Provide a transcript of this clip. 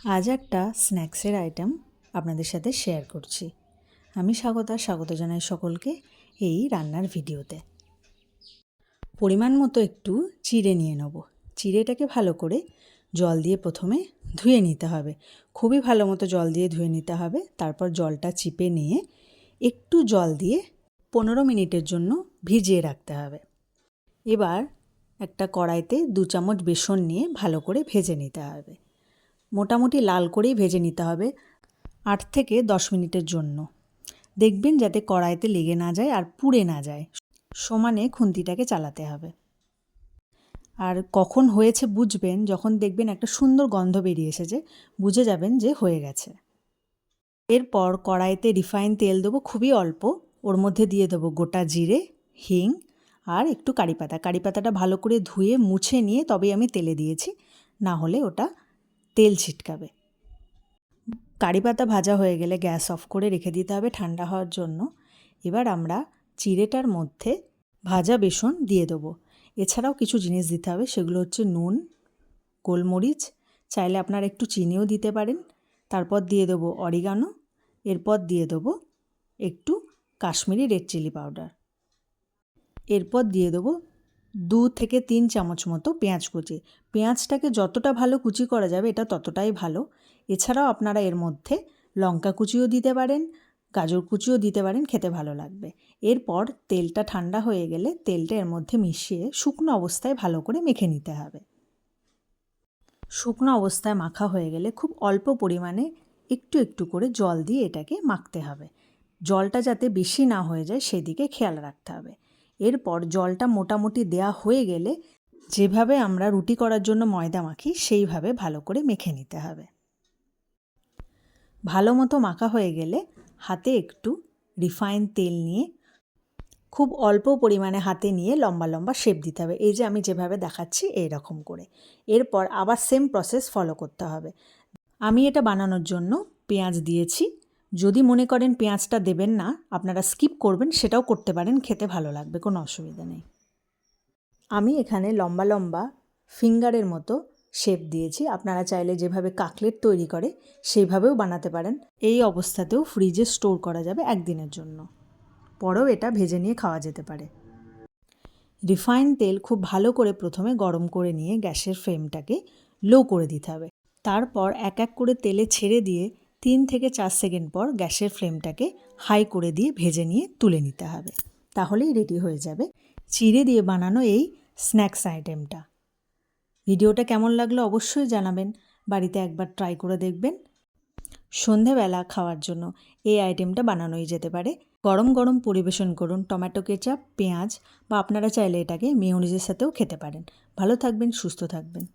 আজ একটা স্ন্যাক্সের আইটেম আপনাদের সাথে শেয়ার করছি। আমি স্বাগত জানাই সকলকে এই রান্নার ভিডিওতে। পরিমাণ মতো একটু চিড়ে নিয়ে নেব। চিড়েটাকে ভালো করে জল দিয়ে প্রথমে ধুয়ে নিতে হবে। খুবই ভালো মতো জল দিয়ে ধুয়ে নিতে হবে। তারপর জলটা চিপে নিয়ে একটু জল দিয়ে 15 মিনিটের জন্য ভিজিয়ে রাখতে হবে। এবার একটা কড়াইতে 2 চামচ বেসন নিয়ে ভালো করে ভেজে নিতে হবে। মোটামুটি লাল করেই ভেজে নিতে হবে 8 থেকে 10 মিনিটের জন্য। দেখবেন যাতে কড়াইতে লেগে না যায় আর পুড়ে না যায়। সমানে খুন্তিটাকে চালাতে হবে। আর কখন হয়েছে বুঝবেন যখন দেখবেন একটা সুন্দর গন্ধ বেরিয়ে এসেছে, বুঝে যাবেন যে হয়ে গেছে। এরপর কড়াইতে রিফাইন তেল দেবো খুবই অল্প। ওর মধ্যে দিয়ে দেবো গোটা জিরে, হিং আর একটু কারি পাতা। কারি পাতাটা ভালো করে ধুয়ে মুছে নিয়ে তবেই আমি তেলে দিয়েছি, না হলে ওটা তেল ছিটকাবে। কারি পাতা ভাজা হয়ে গেলে গ্যাস অফ করে রেখে দিতে হবে ঠান্ডা হওয়ার জন্য। এবার আমরা চিড়েটার মধ্যে ভাজা বেসন দিয়ে দেবো। এছাড়াও কিছু জিনিস দিতে হবে, সেগুলো হচ্ছে নুন, গোলমরিচ, চাইলে আপনারা একটু চিনিও দিতে পারেন। তারপর দিয়ে দেবো অরিগানো, এরপর দিয়ে দেবো একটু কাশ্মীরি রেড চিলি পাউডার। এরপর দিয়ে দেবো 2 থেকে 3 চামচ মতো পেঁয়াজ কুচি। পেঁয়াজটাকে যতটা ভালো কুচি করা যাবে এটা ততটাই ভালো। এছাড়াও আপনারা এর মধ্যে লঙ্কা কুচিও দিতে পারেন, গাজর কুচিও দিতে পারেন, খেতে ভালো লাগবে। এরপর তেলটা ঠান্ডা হয়ে গেলে তেলটা এর মধ্যে মিশিয়ে শুকনো অবস্থায় ভালো করে মেখে নিতে হবে। শুকনো অবস্থায় মাখা হয়ে গেলে খুব অল্প পরিমাণে একটু একটু করে জল দিয়ে এটাকে মাখতে হবে। জলটা যাতে বেশি না হয়ে যায় সেদিকে খেয়াল রাখতে হবে। এরপর জলটা মোটামুটি দেয়া হয়ে গেলে যেভাবে আমরা রুটি করার জন্য ময়দা মাখি সেইভাবে ভালো করে মেখে নিতে হবে। ভালো মতো মাখা হয়ে গেলে হাতে একটু রিফাইন তেল নিয়ে খুব অল্প পরিমাণে হাতে নিয়ে লম্বা লম্বা শেপ দিতে হবে। এই যে আমি যেভাবে দেখাচ্ছি এই রকম করে। এরপর আবার সেম প্রসেস ফলো করতে হবে। আমি এটা বানানোর জন্য পেঁয়াজ দিয়েছি। যদি মনে করেন পেঁয়াজটা দেবেন না, আপনারা স্কিপ করবেন, সেটাও করতে পারেন, খেতে ভালো লাগবে, কোনো অসুবিধা নেই। আমি এখানে লম্বা লম্বা ফিঙ্গারের মতো শেপ দিয়েছি। আপনারা চাইলে যেভাবে কাটলেট তৈরি করে সেইভাবেও বানাতে পারেন। এই অবস্থাতেও ফ্রিজে স্টোর করা যাবে একদিনের জন্য, পরেও এটা ভেজে নিয়ে খাওয়া যেতে পারে। রিফাইন তেল খুব ভালো করে প্রথমে গরম করে নিয়ে গ্যাসের ফ্লেমটাকে লো করে দিতে হবে। তারপর এক এক করে তেলে ছেড়ে দিয়ে 3 থেকে 4 সেকেন্ড পর গ্যাসের ফ্লেমটাকে হাই করে দিয়ে ভেজে নিয়ে তুলে নিতে হবে। তাহলেই রেডি হয়ে যাবে চিড়ে দিয়ে বানানো এই স্ন্যাক্স আইটেমটা। ভিডিওটা কেমন লাগলো অবশ্যই জানাবেন। বাড়িতে একবার ট্রাই করে দেখবেন। সন্ধেবেলা খাওয়ার জন্য এই আইটেমটা বানানোই যেতে পারে। গরম গরম পরিবেশন করুন টমেটো কেচাপ, পেঁয়াজ, বা আপনারা চাইলে এটাকে মেয়োনিজের সাথেও খেতে পারেন। ভালো থাকবেন, সুস্থ থাকবেন।